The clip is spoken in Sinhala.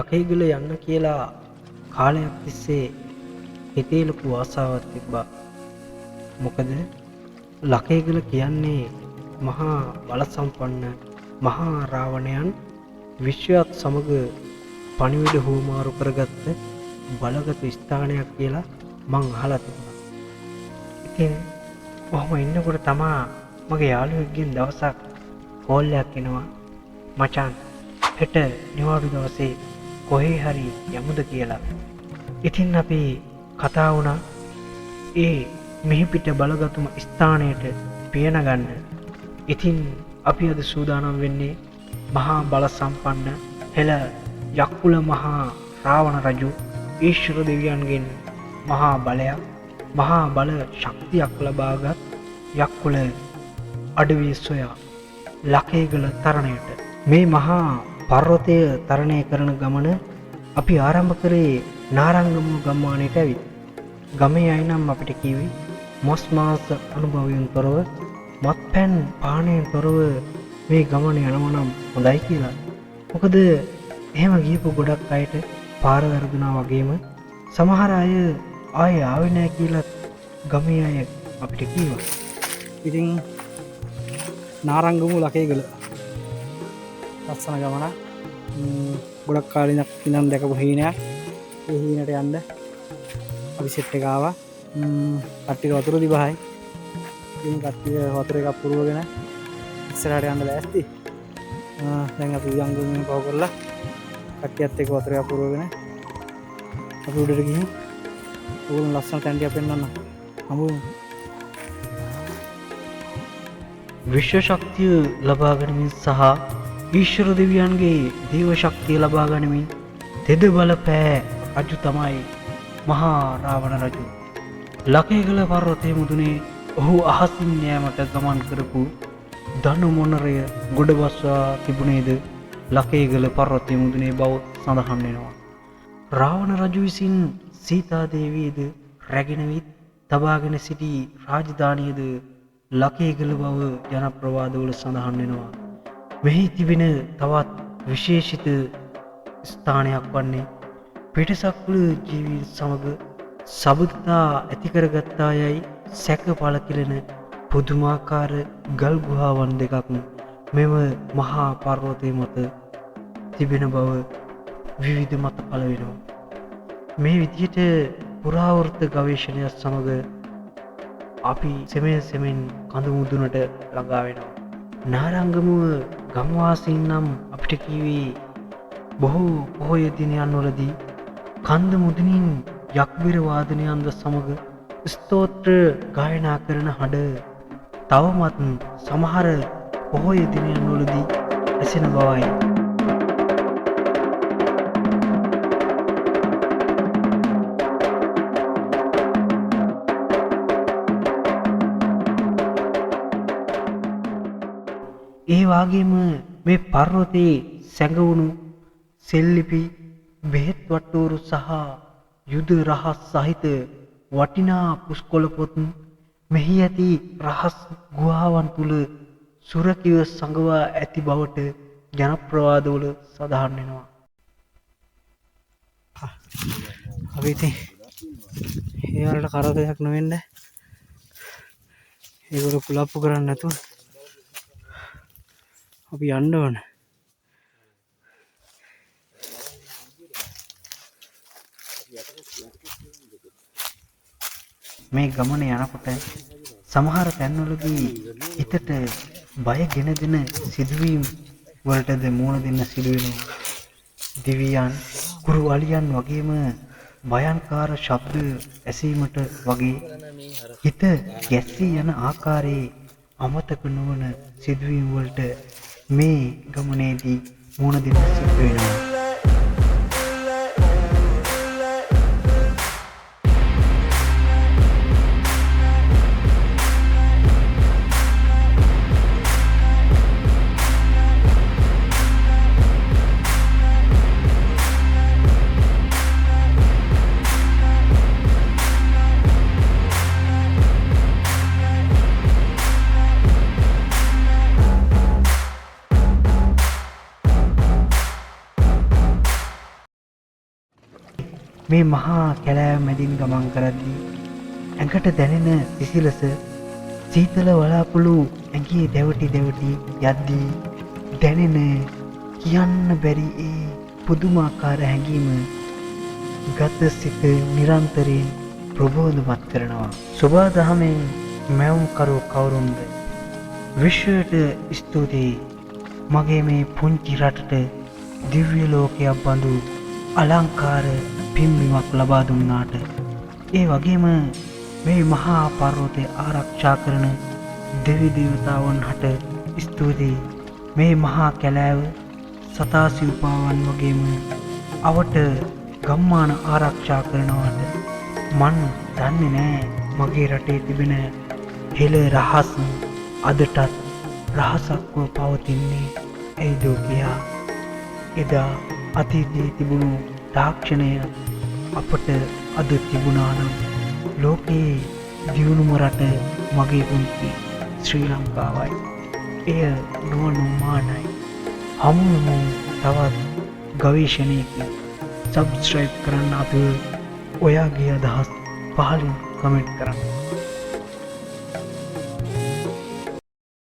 ලකේගල යන්න කියලා කාලයක් තිස්සේ හිතේ ලොකු ආසාවක් තිබ්බා. මොකද ලකේගල කියන්නේ මහා බල සම්පන්න මහා රාවණයන් විශ්වයත් සමග පණිවිඩ හුවමාරු කරගත්ත බලගත් ස්ථානයක් කියලා මං අහලා තිබුණා. ඉතින් ඔහොම ඉන්නකොට තමා මගේ යාළුවෙක්ගෙන් දවසක් කෝල් එකක් එනවා. මචං හෙට නිවාඩු දවසේ කොහේ හරි යමුද කියලා. ඉතින් අපි කතා වුණා ඒ මිහිපිට බලගතුම ස්ථානයට පියන ගන්න. ඉතින් අපි අද සූදානම් වෙන්නේ මහා බල සම්පන්න හෙළ යක්කුල මහා රාවණ රජු ඊශ්වර දෙවියන්ගෙන් මහා බලයක් මහා බල ශක්තියක් ලබාගත් යක්කුල අඩවිය සොයා ලකේගල තරණයට. මේ මහා පර්වතය තරණය කරන ගමන අපි ආරම්භ කරේ නාරංගමුව ගම්මානයට ඇවිත්. ගමේ අය නම් අපිට කිව්වේ මස් මාංශ අනුභවයෙන් තොරව මත්පැන් පානයෙන් තොරව මේ ගමන යනවා නම් හොඳයි කියලා. මොකද එහෙම ගියපු ගොඩක් අයට පාර වැරදුනා වගේම සමහර අය ආයේ ආවේ නැහැ කියලා ගමේ අය අපිට කිව්වා. ඉතින් නාරංගමු ලකේගල ලස්සන ගමන. ගොඩක් කාලෙක් ඉඳන් දැකපු හීනයක්. ඒ හීනට යන්න අපි සෙට් එක ආවා. කට්ටිය වතුර දිබහයි. ඉතින් කට්ටිය වතුර එකක් පුරවගෙන ඉස්සරහට යන්න ලෑස්ති. දැන් අපි යංගුමින් පව කරලා කට්ටියත් එක්ක වතුර එකක් පුරවගෙන අපි උඩට ගිහින් ඕගොල්ලෝ ලස්සන තැන්ටියක් පෙන්වන්න. හම්බුනේ. විශ්ව ශක්තිය ලබා ගැනීම සහ ඊශ්වර දෙවියන්ගේ දේව ශක්තිය ලබා ගැනීම තෙද බලපෑ රජු තමයි මහා රාවණ රජු. ලකේගල පර්වතයේ මුදුනේ ඔහු අහසින් යෑමට ගමන් කරපු ධනු මොනරය ගොඩබස්වා තිබුණේද ලකේගල පර්වතයේ මුදුනේ බව සඳහන් වෙනවා. රාවණ රජු විසින් සීතා දේවියද රැගෙන විත් තබාගෙන සිටි රාජධානියද ලකේගල බව ජනප්‍රවාදවල සඳහන් වෙනවා. මෙහි තිබෙන තවත් විශේෂිත ස්ථානයක් වන්නේ පිටසක්වල ජීවීන් සමග සබඳතා ඇති කරගත්තා යයි සැක පළ කෙරෙන පුදුමාකාර ගල් ගුහාවන් දෙකක් මෙම මහා පර්වතය මත තිබෙන බව විවිධ මත පළ වෙනවා. මේ විදිහට පුරාවෘත්ත ගවේෂණය සමග අපි සෙමෙන් කඳු මුදුනට ළඟා වෙනවා. නාරංගමුව ගම්වාසීන් නම් අපිට කිව්වේ බොහෝ පොහොය දිනයන් වලදී කන්ද මුදුනින් යක්බිර වාදනයන්ද සමග ස්තෝත්‍ර ගායනා කරන හඬ තවමත් සමහර පොහොය දිනයන් වලදී ඇසෙන බවයි. ඒ වගේම මේ පර්වතයේ සැඟවුණු සෙල්ලිපි බෙහෙත් වට්ටෝරු සහ යුද රහස් සහිත වටිනා පුස්කොළ පොත් මෙහි ඇති රහස් ගුහාවන් තුල සුරකිව සඟවා ඇති බවට ජනප්‍රවාදවල සඳහන් වෙනවා. අපි ඉතින් ඒ වලට කරදරයක් නොවෙන්න ඒගොල්ලෝ කුලප්පු කරන්නේ නැතුව අපි යන්න ඕන. මේ ගමන යනකොට සමහර තැන්වලදී හිතට බය ගෙන දෙන සිදුවීම් වලටද මුහුණ දෙන්න සිදු වෙනවා. දිව්‍යයන් කුරුවලියන් වගේම භයංකාර ශබ්ද ඇසීමට වගේ හිත ගැස්සී යන ආකාරයේ අමතක නොවන සිදුවීම් වලට මේ ගමනේදී මුහුණ දෙන්න සිදු වෙනවා. මේ මහා කැලෑව මැදින් ගමන් කරද්දී ඇඟට දැනෙන සිසිලස සීතල වලාකුළු ඇඟේ දැවටි යද්දී දැනෙන කියන්න බැරි ඒ පුදුමාකාර හැඟීම ගත සිත නිරන්තරයෙන් ප්‍රබෝධමත් කරනවා. සුභා දහමෙන් මැවුම්කරු කවුරුන්ද? විශ්වයට ස්තුතියි. මගේ මේ පුංචි රටට දිව්‍ය ලෝකයක් බඳු අලංකාර පින්බිමක් ලබා දුන්නාට. ඒ වගේම මේ මහා පර්වතය ආරක්ෂා කරන දෙවි දේවතාවුන් හට ස්තුතියි. මේ මහා කැලෑව සතා සිව්පාවන් වගේම අවට ගම්මාන ආරක්ෂා කරනවට මන් දන්නේ නෑ මගේ රටේ තිබෙන හෙළ රහස් අදටත් රහසක්ව පවතින්නේ ඇයිද කියා. එදා අතීතයේ තිබුණු තාක්ෂණය අපට අද තිබුණා නම් ලෝකයේ දියුණුම රට මගේ පුංචි ශ්‍රී ලංකාවයි. එය නොඅනුමානයි. හමුවමු තවත් ගවේෂණයකින්. සබ්ස්ක්‍රයිබ් කරන්න අපිව ඔයාගේ අදහස් පහලින් කමෙන්ට් කරන්න.